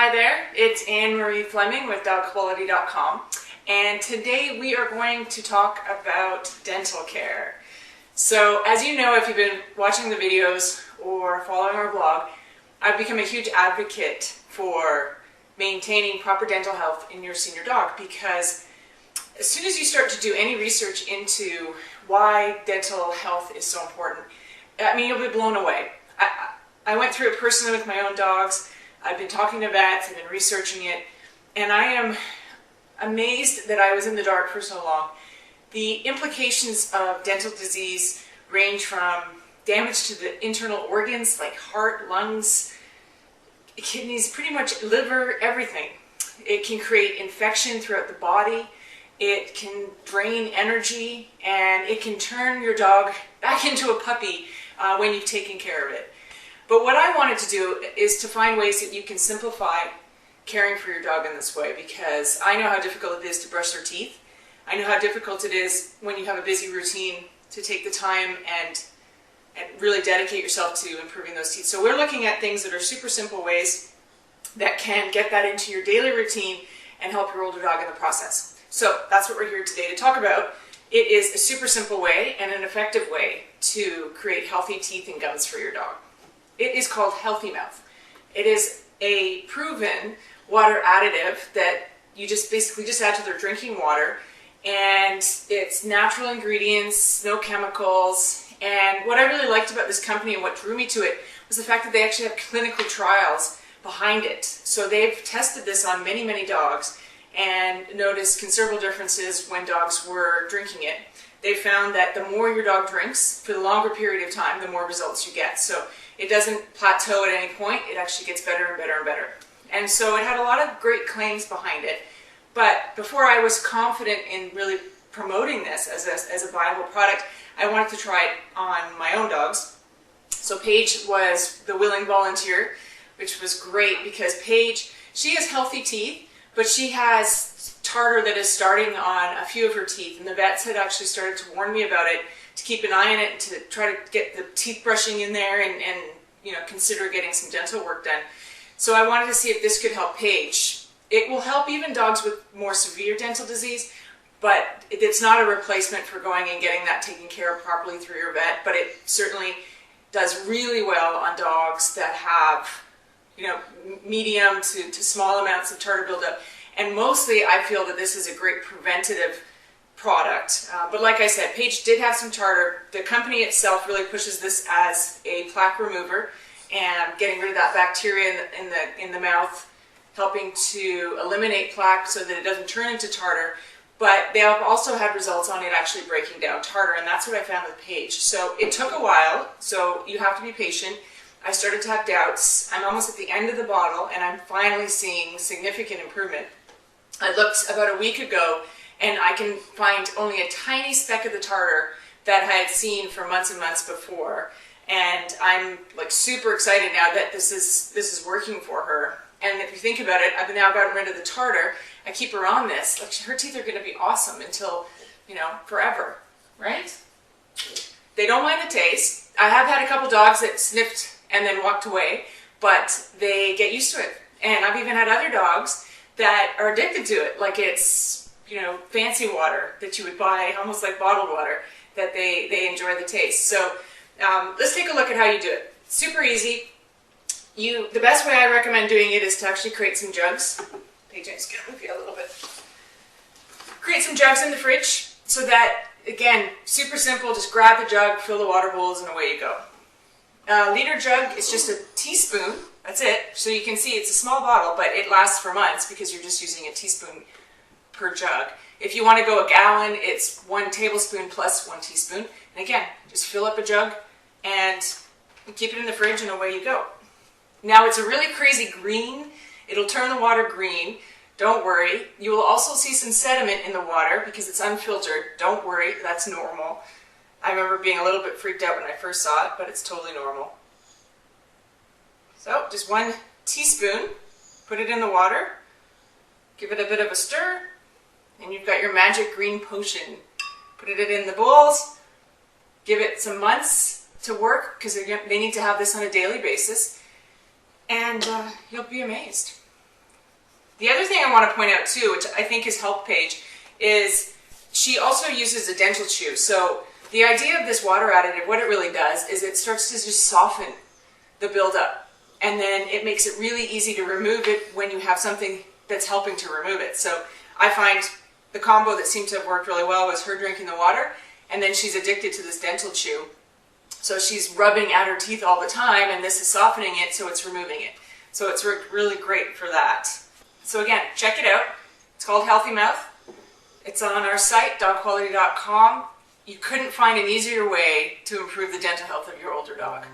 Hi there, it's Anne-Marie Fleming with DogQuality.com, and today we are going to talk about dental care. So as you know, if you've been watching the videos or following our blog, I've become a huge advocate for maintaining proper dental health in your senior dog, because as soon as you start to do any research into why dental health is so important, I mean, you'll be blown away. I went through it personally with my own dogs. I've been talking to vets, I've been researching it, and I am amazed that I was in the dark for so long. The implications of dental disease range from damage to the internal organs like heart, lungs, kidneys, pretty much liver, everything. It can create infection throughout the body, it can drain energy, and it can turn your dog back into a puppy when you've taken care of it. But what I wanted to do is to find ways that you can simplify caring for your dog in this way, because I know how difficult it is to brush their teeth. I know how difficult it is when you have a busy routine to take the time and really dedicate yourself to improving those teeth. So we're looking at things that are super simple ways that can get that into your daily routine and help your older dog in the process. So that's what we're here today to talk about. It is a super simple way and an effective way to create healthy teeth and gums for your dog. It is called Healthy Mouth. It is a proven water additive that you just basically add to their drinking water, and it's natural ingredients, no chemicals. And what I really liked about this company and what drew me to it was the fact that they actually have clinical trials behind it. So they've tested this on many, many dogs and noticed considerable differences when dogs were drinking it. They found that the more your dog drinks for the longer period of time, the more results you get. So it doesn't plateau at any point, it actually gets better and better and better. And so it had a lot of great claims behind it. But before I was confident in really promoting this as a viable product, I wanted to try it on my own dogs. So Paige was the willing volunteer, which was great because Paige, she has healthy teeth, but she has tartar that is starting on a few of her teeth, and the vets had actually started to warn me about it, to keep an eye on it, to try to get the teeth brushing in there and you know, consider getting some dental work done. So I wanted to see if this could help Paige. It will help even dogs with more severe dental disease, but it's not a replacement for going and getting that taken care of properly through your vet, but it certainly does really well on dogs that have, you know, medium to small amounts of tartar buildup. And mostly I feel that this is a great preventative product. But like I said, Paige did have some tartar. The company itself really pushes this as a plaque remover and getting rid of that bacteria in the mouth, helping to eliminate plaque so that it doesn't turn into tartar. But they have also had results on it actually breaking down tartar, and that's what I found with Paige. So it took a while, so you have to be patient. I started to have doubts. I'm almost at the end of the bottle, and I'm finally seeing significant improvement. I looked about a week ago, and I can find only a tiny speck of the tartar that I had seen for months and months before. And I'm like super excited now that this is working for her. And if you think about it, I've now gotten rid of the tartar. I keep her on this. Like, her teeth are going to be awesome until, you know, forever, right? They don't mind the taste. I have had a couple dogs that sniffed and then walked away, but they get used to it. And I've even had other dogs that are addicted to it, like it's, you know, fancy water that you would buy, almost like bottled water, that they enjoy the taste. So let's take a look at how you do it. Super easy. The best way I recommend doing it is to actually create some jugs. Paige, I'm just going to move you a little bit. Create some jugs in the fridge so that, again, super simple, just grab the jug, fill the water bowls, and away you go. A liter jug is just a teaspoon, that's it. So you can see it's a small bottle, but it lasts for months because you're just using a teaspoon per jug. If you want to go a gallon, it's 1 tablespoon plus 1 teaspoon. And again, just fill up a jug and keep it in the fridge and away you go. Now it's a really crazy green. It'll turn the water green. Don't worry. You will also see some sediment in the water because it's unfiltered. Don't worry, that's normal. I remember being a little bit freaked out when I first saw it, but it's totally normal. So just 1 teaspoon, put it in the water, give it a bit of a stir, and you've got your magic green potion. Put it in the bowls, give it some months to work because they need to have this on a daily basis, and you'll be amazed. The other thing I want to point out too, which I think is help page, is she also uses a dental chew. So the idea of this water additive, what it really does is it starts to just soften the buildup, and then it makes it really easy to remove it when you have something that's helping to remove it. So I find the combo that seemed to have worked really well was her drinking the water, and then she's addicted to this dental chew. So she's rubbing at her teeth all the time, and this is softening it, so it's removing it. So it's worked really great for that. So again, check it out. It's called Healthy Mouth. It's on our site, dogquality.com. You couldn't find an easier way to improve the dental health of your older dog.